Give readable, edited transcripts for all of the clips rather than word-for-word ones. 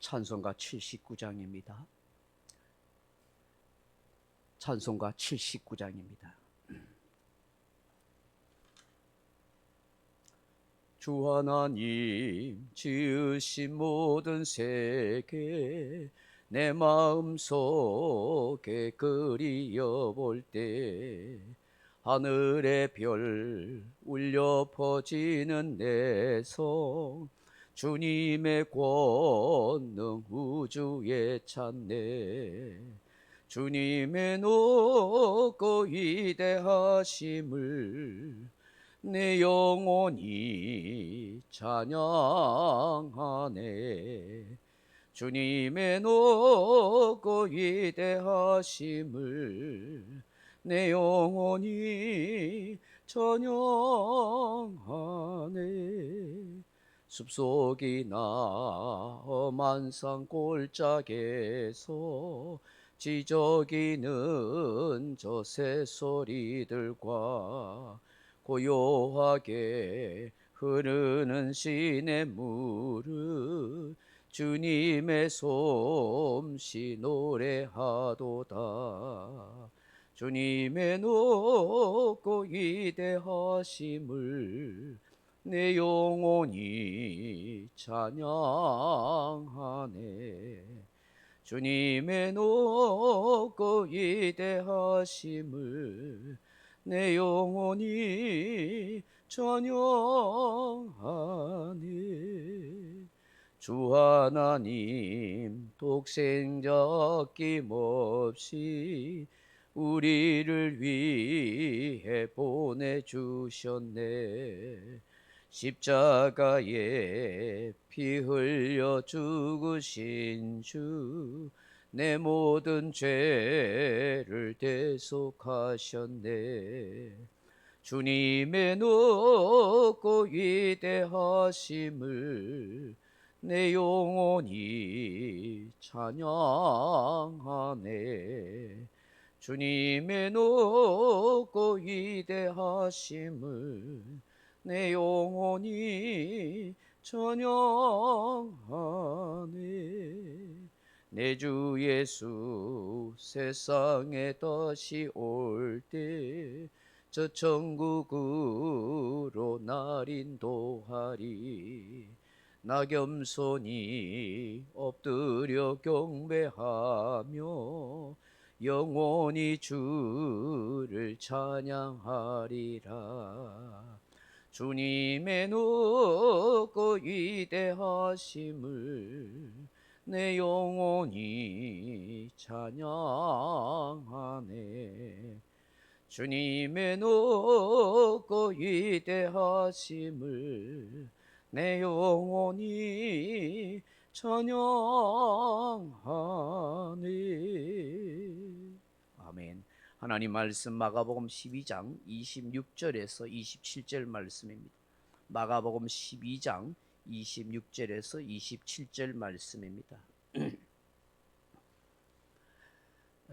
찬송가 79장입니다. 찬송가 79장입니다. 주 하나님 지으신 모든 세계 내 마음속에 그리워볼 때 하늘의 별 울려 퍼지는 내 성 주님의 권능 우주에 찬네. 주님의 높고 위대하심을 내 영혼이 찬양하네. 주님의 높고 위대하심을 내 영혼이 찬양하네. 숲속이나 험한 산 골짜기에서 지저귀는 저 새소리들과 고요하게 흐르는 시냇물을 주님의 솜씨 노래하도다. 주님의 높고 위대하심을 내 영혼이 찬양하네. 주님의 높고 위대하심을 내 영혼이 찬양하네. 주 하나님 독생자 아낌없이 우리를 위해 보내주셨네. 십자가에 피 흘려 죽으신 주 내 모든 죄를 대속하셨네. 주님의 높고 위대하심을 내 영혼이 찬양하네. 주님의 높고 위대하심을 내 영혼이 찬양하네. 내 주 예수 세상에 다시 올 때 저 천국으로 날 인도하리. 나 겸손히 엎드려 경배하며 영원히 주를 찬양하리라. 주님의 높고 위대하심을 내 영혼이 찬양하네. 주님의 높고 위대하심을 내 영혼이 찬양하네. 아멘. 하나님 말씀 마가복음 12장 26절에서 27절 말씀입니다. 마가복음 12장 26절에서 27절 말씀입니다.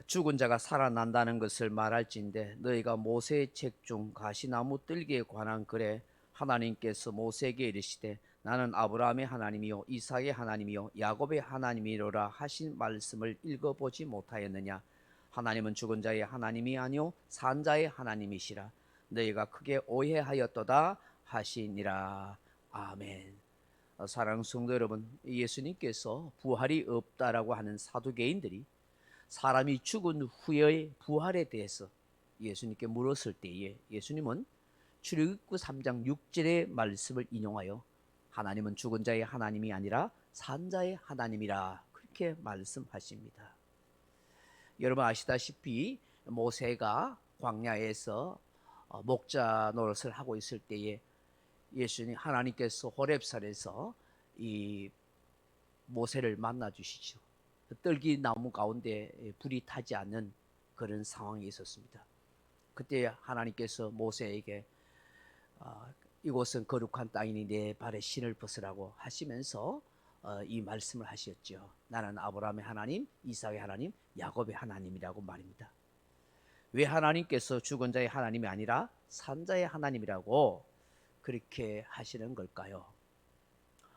죽은 자가 살아난다는 것을 말할진대 너희가 모세의 책 중 가시나무 뜰기에 관한 글에 하나님께서 모세에게 이르시되 나는 아브라함의 하나님이요 이삭의 하나님이요 야곱의 하나님이로라 하신 말씀을 읽어보지 못하였느냐. 하나님은 죽은 자의 하나님이 아니요 산 자의 하나님이시라. 너희가 크게 오해하였도다 하시니라. 아멘. 사랑하는 성도 여러분, 예수님께서 부활이 없다라고 하는 사두개인들이 사람이 죽은 후의 부활에 대해서 예수님께 물었을 때에 예수님은 출애굽기 3장 6절의 말씀을 인용하여 하나님은 죽은 자의 하나님이 아니라 산 자의 하나님이라 그렇게 말씀하십니다. 여러분 아시다시피 모세가 광야에서 목자 노릇을 하고 있을 때에 예수님 하나님께서 호렙산에서 이 모세를 만나 주시죠. 떨기 나무 가운데 불이 타지 않는 그런 상황이 있었습니다. 그때 하나님께서 모세에게 이곳은 거룩한 땅이니 내 발에 신을 벗으라고 하시면서 이 말씀을 하셨죠. 나는 아브라함의 하나님, 이삭의 하나님, 야곱의 하나님이라고 말입니다. 왜 하나님께서 죽은 자의 하나님이 아니라 산 자의 하나님이라고 그렇게 하시는 걸까요?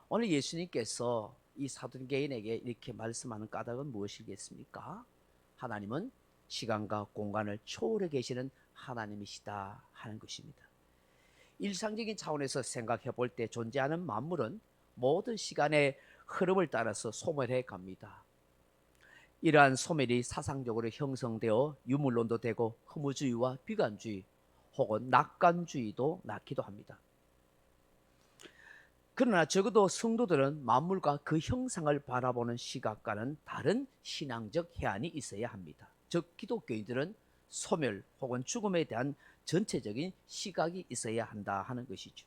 오늘 예수님께서 이 사도개인에게 이렇게 말씀하는 까닭은 무엇이겠습니까? 하나님은 시간과 공간을 초월해 계시는 하나님이시다 하는 것입니다. 일상적인 차원에서 생각해 볼 때 존재하는 만물은 모든 시간의 흐름을 따라서 소멸해 갑니다. 이러한 소멸이 사상적으로 형성되어 유물론도 되고 허무주의와 비관주의 혹은 낙관주의도 낳기도 합니다. 그러나 적어도 성도들은 만물과 그 형상을 바라보는 시각과는 다른 신앙적 해안이 있어야 합니다. 즉 기독교인들은 소멸 혹은 죽음에 대한 전체적인 시각이 있어야 한다 하는 것이죠.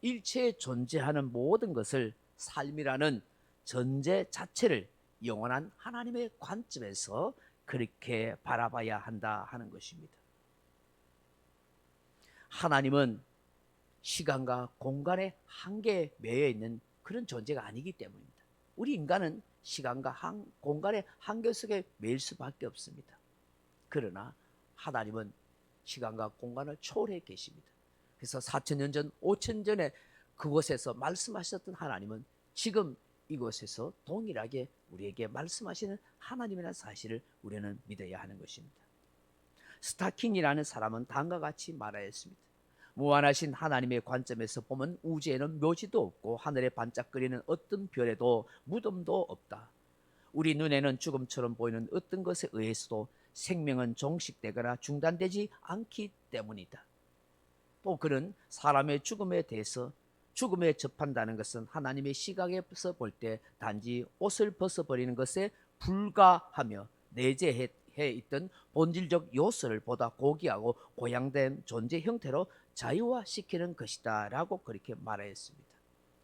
일체에 존재하는 모든 것을 삶이라는 전제 자체를 영원한 하나님의 관점에서 그렇게 바라봐야 한다 하는 것입니다. 하나님은 시간과 공간의 한계에 매여 있는 그런 존재가 아니기 때문입니다. 우리 인간은 시간과 공간의 한계 속에 매일 수밖에 없습니다. 그러나 하나님은 시간과 공간을 초월해 계십니다. 그래서 4,000년 전, 5,000년 전에 그곳에서 말씀하셨던 하나님은 지금 이곳에서 동일하게 우리에게 말씀하시는 하나님이라는 사실을 우리는 믿어야 하는 것입니다. 스타킹이라는 사람은 다음과 같이 말하였습니다. 무한하신 하나님의 관점에서 보면 우주에는 묘지도 없고 하늘에 반짝거리는 어떤 별에도 무덤도 없다. 우리 눈에는 죽음처럼 보이는 어떤 것에 의해서도 생명은 종식되거나 중단되지 않기 때문이다. 또 그는 사람의 죽음에 대해서 죽음에 접한다는 것은 하나님의 시각에서 볼 때 단지 옷을 벗어버리는 것에 불과하며 내재해 있던 본질적 요소를 보다 고귀하고 고양된 존재 형태로 자유화시키는 것이다 라고 그렇게 말하였습니다.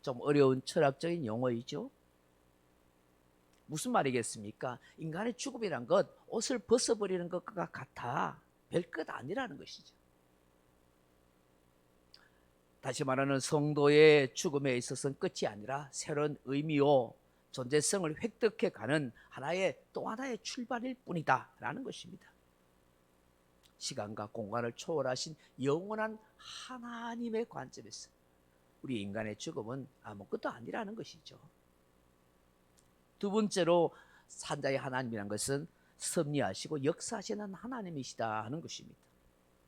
좀 어려운 철학적인 용어이죠. 무슨 말이겠습니까? 인간의 죽음이란 것, 옷을 벗어버리는 것과 같아. 별것 아니라는 것이죠. 다시 말하는 성도의 죽음에 있어서는 끝이 아니라 새로운 의미요 존재성을 획득해가는 또 하나의 출발일 뿐이다 라는 것입니다. 시간과 공간을 초월하신 영원한 하나님의 관점에서 우리 인간의 죽음은 아무것도 아니라는 것이죠. 두 번째로 산자의 하나님이란 것은 섭리하시고 역사하시는 하나님이시다 하는 것입니다.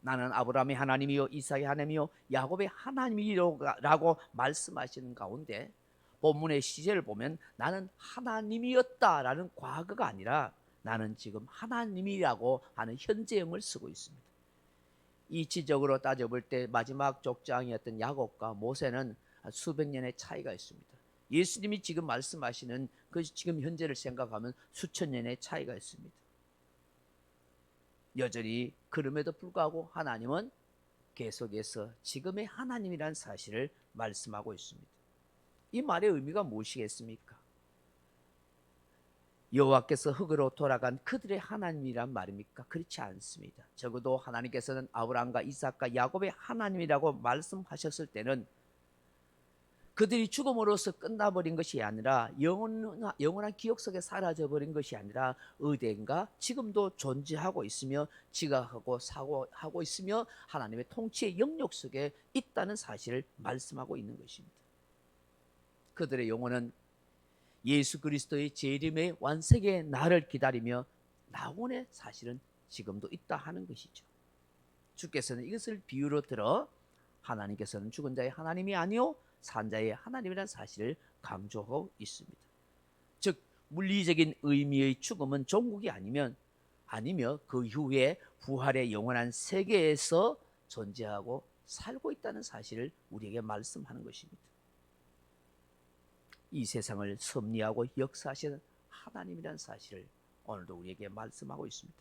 나는 아브라함의 하나님이요 이삭의 하나님이요 야곱의 하나님이라고 말씀하시는 가운데 본문의 시제를 보면 나는 하나님이었다라는 과거가 아니라 나는 지금 하나님이라고 하는 현재형을 쓰고 있습니다. 이치적으로 따져볼 때 마지막 족장이었던 야곱과 모세는 수백 년의 차이가 있습니다. 예수님이 지금 말씀하시는 그 지금 현재를 생각하면 수천 년의 차이가 있습니다. 여전히 그럼에도 불구하고 하나님은 계속해서 지금의 하나님이라는 사실을 말씀하고 있습니다. 이 말의 의미가 무엇이겠습니까? 여호와께서 흙으로 돌아간 그들의 하나님이란 말입니까? 그렇지 않습니다. 적어도 하나님께서는 아브라함과 이삭과 야곱의 하나님이라고 말씀하셨을 때는 그들이 죽음으로써 끝나버린 것이 아니라 영원한 기억 속에 사라져버린 것이 아니라 어디인가 지금도 존재하고 있으며 지각하고 사고하고 있으며 하나님의 통치의 영역 속에 있다는 사실을 말씀하고 있는 것입니다. 그들의 영혼은 예수 그리스도의 재림의 완성의 날을 기다리며 나오는 사실은 지금도 있다 하는 것이죠. 주께서는 이것을 비유로 들어 하나님께서는 죽은 자의 하나님이 아니요 산자의 하나님이라는 사실을 강조하고 있습니다. 즉 물리적인 의미의 죽음은 종국이 아니며 그 이후에 부활의 영원한 세계에서 존재하고 살고 있다는 사실을 우리에게 말씀하는 것입니다. 이 세상을 섭리하고 역사하시는 하나님이라는 사실을 오늘도 우리에게 말씀하고 있습니다.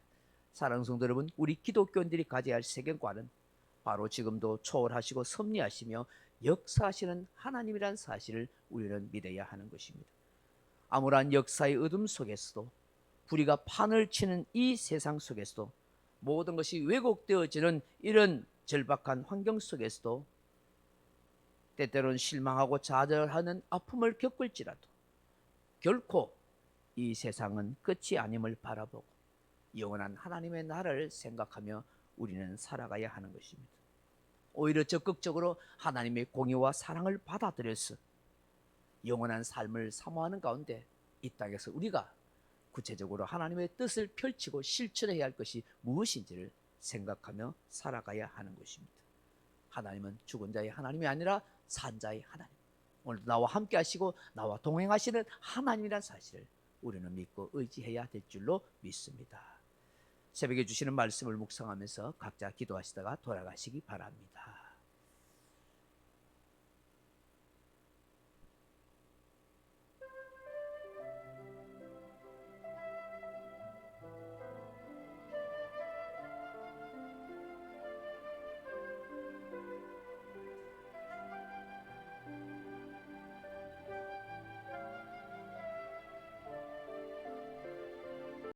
사랑하는 성도 여러분, 우리 기독교인들이 가져야 할 세계관은 바로 지금도 초월하시고 섭리하시며 역사하시는 하나님이라는 사실을 우리는 믿어야 하는 것입니다. 암울한 역사의 어둠 속에서도 불의가 판을 치는 이 세상 속에서도 모든 것이 왜곡되어지는 이런 절박한 환경 속에서도 때때로는 실망하고 좌절하는 아픔을 겪을지라도 결코 이 세상은 끝이 아님을 바라보고 영원한 하나님의 나라를 생각하며 우리는 살아가야 하는 것입니다. 오히려 적극적으로 하나님의 공의와 사랑을 받아들여서 영원한 삶을 사모하는 가운데 이 땅에서 우리가 구체적으로 하나님의 뜻을 펼치고 실천해야 할 것이 무엇인지를 생각하며 살아가야 하는 것입니다. 하나님은 죽은 자의 하나님이 아니라 산 자의 하나님. 오늘 나와 함께 하시고 나와 동행하시는 하나님이란 사실을 우리는 믿고 의지해야 될 줄로 믿습니다. 새벽에 주시는 말씀을 묵상하면서 각자 기도하시다가 돌아가시기 바랍니다.